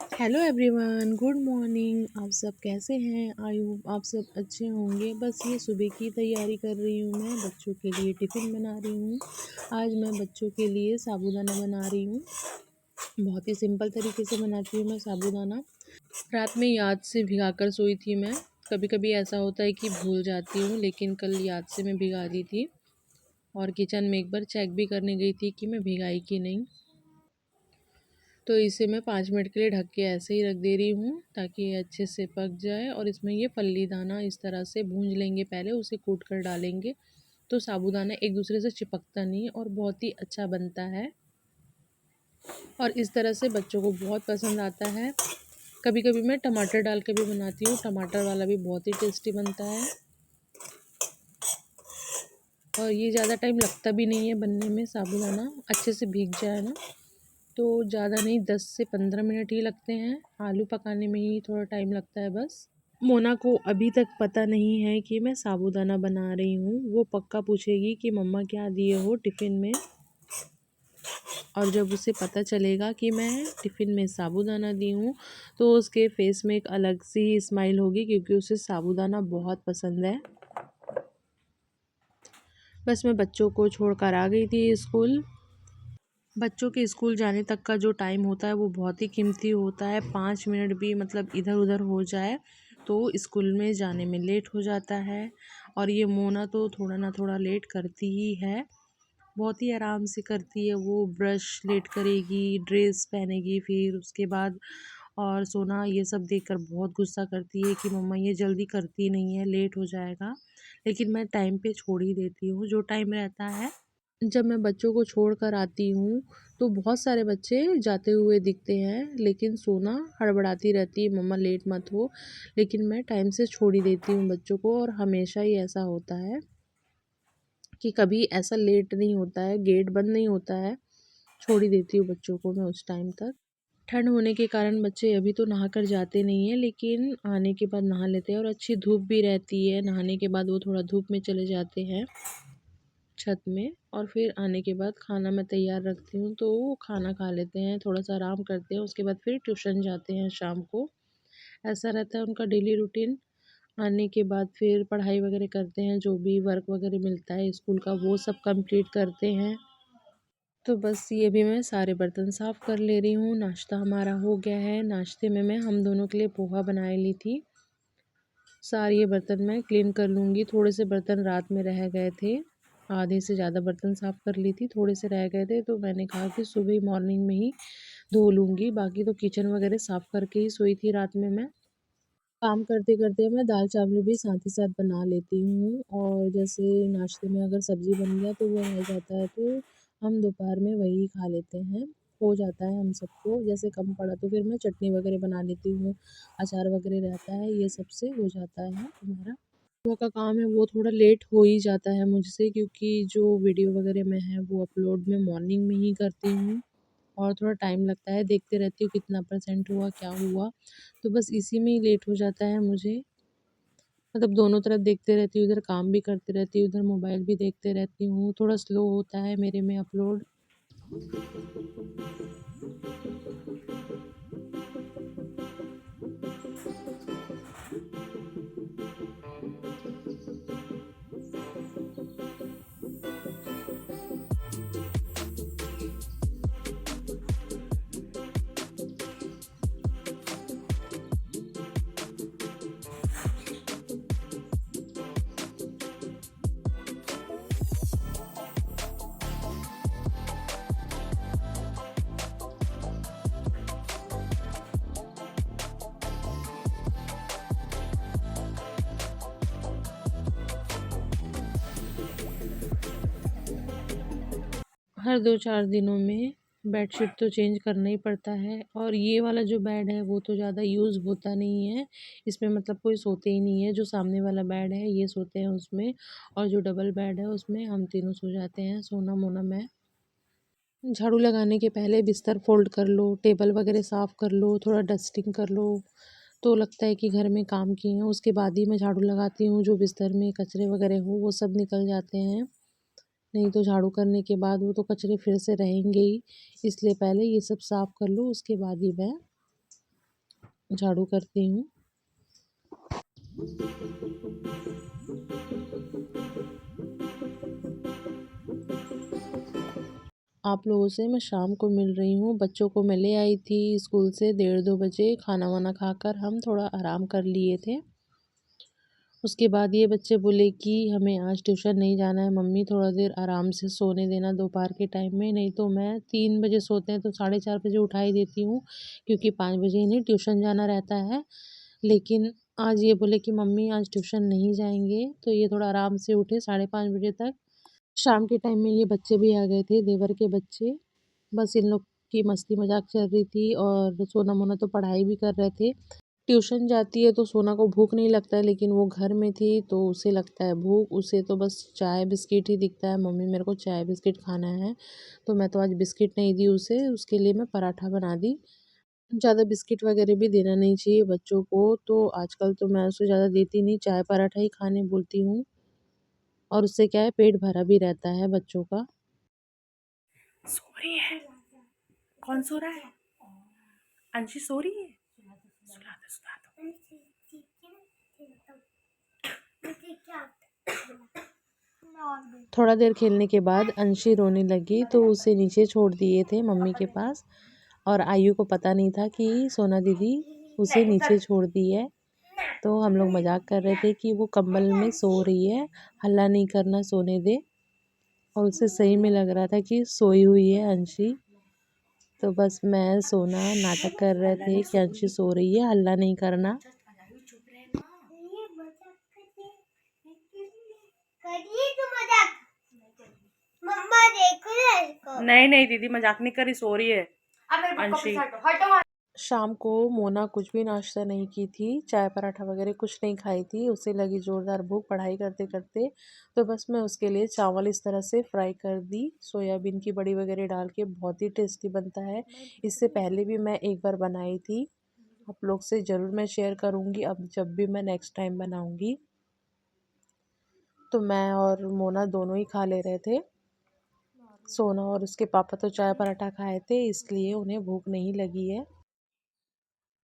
Hello everyone, good morning. आप सब कैसे हैं? आई होप आप सब अच्छे होंगे। बस ये सुबह की तैयारी कर रही हूँ। मैं बच्चों के लिए टिफ़िन बना रही हूँ। आज मैं बच्चों के लिए साबूदाना बना रही हूँ। बहुत ही सिंपल तरीके से बनाती हूँ मैं साबूदाना। रात में याद से भिगा कर सोई थी मैं। कभी कभी ऐसा होता है कि भूल जाती हूँ, लेकिन कल याद से मैं भिगा दी थी और किचन में एक बार चेक भी करने गई थी कि मैं भिगाई कि नहीं। तो इसे मैं 5 मिनट के लिए ढक के ऐसे ही रख दे रही हूँ ताकि ये अच्छे से पक जाए। और इसमें ये फल्ली दाना इस तरह से भूंज लेंगे, पहले उसे कूट कर डालेंगे तो साबूदाना एक दूसरे से चिपकता नहीं और बहुत ही अच्छा बनता है। और इस तरह से बच्चों को बहुत पसंद आता है। कभी कभी मैं टमाटर डाल के भी बनाती हूँ, टमाटर वाला भी बहुत ही टेस्टी बनता है। और ये ज़्यादा टाइम लगता भी नहीं है बनने में। साबूदाना अच्छे से भीग जाए ना तो ज़्यादा नहीं, 10 से 15 मिनट ही लगते हैं। आलू पकाने में ही थोड़ा टाइम लगता है बस। मोना को अभी तक पता नहीं है कि मैं साबूदाना बना रही हूँ। वो पक्का पूछेगी कि मम्मा क्या दिए हो टिफ़िन में। और जब उसे पता चलेगा कि मैं टिफ़िन में साबूदाना दी हूँ तो उसके फेस में एक अलग सी स्माइल होगी, क्योंकि उसे साबूदाना बहुत पसंद है। बस मैं बच्चों को छोड़कर आ गई थी स्कूल। बच्चों के स्कूल जाने तक का जो टाइम होता है वो बहुत ही कीमती होता है। 5 मिनट भी मतलब इधर उधर हो जाए तो स्कूल में जाने में लेट हो जाता है। और ये मोना तो थोड़ा ना थोड़ा लेट करती ही है। बहुत ही आराम से करती है वो। ब्रश लेट करेगी, ड्रेस पहनेगी, फिर उसके बाद और सोना ये सब देखकर बहुत गुस्सा करती है कि मम्मा ये जल्दी करती नहीं है, लेट हो जाएगा। लेकिन मैं टाइम पे छोड़ ही देती हूँ जो टाइम रहता है। जब मैं बच्चों को छोड़ कर आती हूँ तो बहुत सारे बच्चे जाते हुए दिखते हैं, लेकिन सोना हड़बड़ाती रहती है, मम्मा लेट मत हो। लेकिन मैं टाइम से छोड़ ही देती हूँ बच्चों को। और हमेशा ही ऐसा होता है कि कभी ऐसा लेट नहीं होता है, गेट बंद नहीं होता है। छोड़ ही देती हूँ बच्चों को मैं उस टाइम तक। ठंड होने के कारण बच्चे अभी तो नहा कर जाते नहीं हैं, लेकिन आने के बाद नहा लेते हैं। और अच्छी धूप भी रहती है, नहाने के बाद वो थोड़ा धूप में चले जाते हैं छत में। और फिर आने के बाद खाना मैं तैयार रखती हूँ तो वो खाना खा लेते हैं, थोड़ा सा आराम करते हैं, उसके बाद फिर ट्यूशन जाते हैं शाम को। ऐसा रहता है उनका डेली रूटीन। आने के बाद फिर पढ़ाई वगैरह करते हैं, जो भी वर्क वगैरह मिलता है स्कूल का वो सब कंप्लीट करते हैं। तो बस ये भी मैं सारे बर्तन साफ़ कर ले रही हूँ। नाश्ता हमारा हो गया है। नाश्ते में मैं हम दोनों के लिए पोहा बना ली थी। सारे ये बर्तन मैं क्लीन कर लूँगी। थोड़े से बर्तन रात में रह गए थे, आधे से ज़्यादा बर्तन साफ़ कर ली थी, थोड़े से रह गए थे तो मैंने कहा कि सुबह मॉर्निंग में ही धो लूँगी। बाकी तो किचन वगैरह साफ़ करके ही सोई थी रात में मैं। काम करते करते मैं दाल चावल भी साथ ही साथ बना लेती हूँ। और जैसे नाश्ते में अगर सब्ज़ी बन गया तो वो रह जाता है तो हम दोपहर में वही खा लेते हैं। हो जाता है हम सबको। जैसे कम पड़ा तो फिर मैं चटनी वगैरह बना लेती हूँ, अचार वगैरह रहता है, ये सब से हो जाता है हमारा। सुबह का काम है वो थोड़ा लेट हो ही जाता है मुझसे, क्योंकि जो वीडियो वगैरह मैं है वो अपलोड मैं मॉर्निंग में ही करती हूँ। और थोड़ा टाइम लगता है, देखते रहती हूँ कितना परसेंट हुआ, क्या हुआ। तो बस इसी में ही लेट हो जाता है मुझे। मतलब दोनों तरफ देखते रहती हूँ, इधर काम भी करती रहती हूँ, उधर मोबाइल भी देखते रहती हूँ। थोड़ा स्लो होता है मेरे में अपलोड। हर 2-4 दिनों में बेडशीट तो चेंज करना ही पड़ता है। और ये वाला जो बेड है वो तो ज़्यादा यूज़ होता नहीं है। इसमें मतलब कोई सोते ही नहीं है। जो सामने वाला बेड है ये सोते हैं उसमें, और जो डबल बेड है उसमें हम तीनों सो जाते हैं, सोना, मोना, मैं। झाड़ू लगाने के पहले बिस्तर फोल्ड कर लो, टेबल वगैरह साफ़ कर लो, थोड़ा डस्टिंग कर लो तो लगता है कि घर में काम किए हैं। उसके बाद ही मैं झाड़ू लगाती हूँ। जो बिस्तर में कचरे वगैरह हो वो सब निकल जाते हैं। नहीं तो झाड़ू करने के बाद वो तो कचरे फिर से रहेंगे ही। इसलिए पहले ये सब साफ़ कर लो, उसके बाद ही मैं झाड़ू करती हूँ। आप लोगों से मैं शाम को मिल रही हूँ। बच्चों को मैं ले आई थी स्कूल से 1:30-2 बजे। खाना वाना खाकर हम थोड़ा आराम कर लिए थे। उसके बाद ये बच्चे बोले कि हमें आज ट्यूशन नहीं जाना है मम्मी, थोड़ा देर आराम से सोने देना दोपहर के टाइम में। नहीं तो मैं 3 बजे सोते हैं तो 4:30 बजे उठा ही देती हूँ, क्योंकि 5 बजे इन्हें ट्यूशन जाना रहता है। लेकिन आज ये बोले कि मम्मी आज ट्यूशन नहीं जाएंगे, तो ये थोड़ा आराम से उठे 5:30 बजे तक। शाम के टाइम में ये बच्चे भी आ गए थे, देवर के बच्चे। बस इन लोग की मस्ती मजाक चल रही थी और सोना मोना तो पढ़ाई भी कर रहे थे। ट्यूशन जाती है तो सोना को भूख नहीं लगता है, लेकिन वो घर में थी तो उसे लगता है भूख। उसे तो बस चाय बिस्किट ही दिखता है, मम्मी मेरे को चाय बिस्किट खाना है। तो मैं तो आज बिस्किट नहीं दी उसे, उसके लिए मैं पराठा बना दी। ज़्यादा बिस्किट वगैरह भी देना नहीं चाहिए बच्चों को, तो आजकल तो मैं उसे ज़्यादा देती नहीं, चाय पराठा ही खाने बोलती हूँ। और उससे क्या है, पेट भरा भी रहता है बच्चों का। सो रही है। कौन सो रहा है? अंशी सो रही है। सुला दो सुला थोड़ा देर खेलने के बाद अंशी रोने लगी तो उसे नीचे छोड़ दिए थे मम्मी के पास। और आयु को पता नहीं था कि सोना दीदी उसे नीचे छोड़ दी है। तो हम लोग मजाक कर रहे थे कि वो कंबल में सो रही है, हल्ला नहीं करना, सोने दे। और उसे सही में लग रहा था कि सोई हुई है अंशी। तो बस मैं सोना नाटक कर रहे थे कि अंशी सो रही है, हल्ला नहीं करना। नहीं नहीं दीदी मजाक नहीं करी, सो रही है अंशी। शाम को मोना कुछ भी नाश्ता नहीं की थी, चाय पराठा वगैरह कुछ नहीं खाई थी। उसे लगी ज़ोरदार भूख पढ़ाई करते करते। तो बस मैं उसके लिए चावल इस तरह से फ्राई कर दी, सोयाबीन की बड़ी वगैरह डाल के, बहुत ही टेस्टी बनता है। इससे पहले भी मैं एक बार बनाई थी, आप लोग से ज़रूर मैं शेयर करूँगी अब जब भी मैं नेक्स्ट टाइम बनाऊँगी। तो मैं और मोना दोनों ही खा ले रहे थे। सोना और उसके पापा तो चाय पराठा खाए थे, इसलिए उन्हें भूख नहीं लगी है।